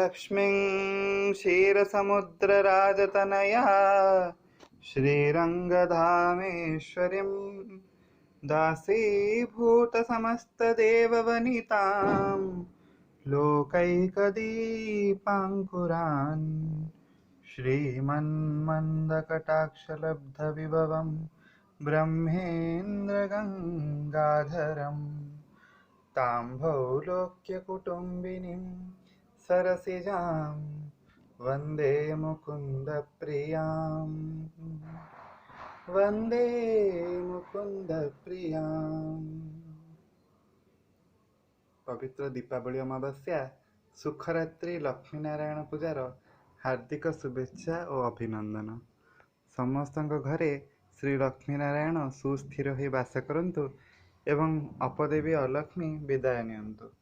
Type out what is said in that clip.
लक्ष्मीं क्षीरसमुद्रराजतनया श्रीरङ्गधामेश्वरीं दासीभूतसमस्तदेववनितां लोकैकदीपाङ्कुरान् श्रीमन्मन्दकटाक्षलब्धविभवं ब्रह्मेन्द्रगङ्गाधरम् ताम्भौलोक्यकुटुम्बिनीं सरसिजां वन्दे मुकुन्दप्रियां वन्दे मुकुन्दप्रियाम्। पवित्र दीपावली अमावास्या सुखरात्रि लक्ष्मीनारायण पूजार हार्दिक शुभेच्छा और अभिनंदन। समस्तଙ୍କ घरे श्री लक्ष्मीनारायण सुस्थिर होई वास करंतु एवं अपदेवी अलक्ष्मी विदाय नियंतु।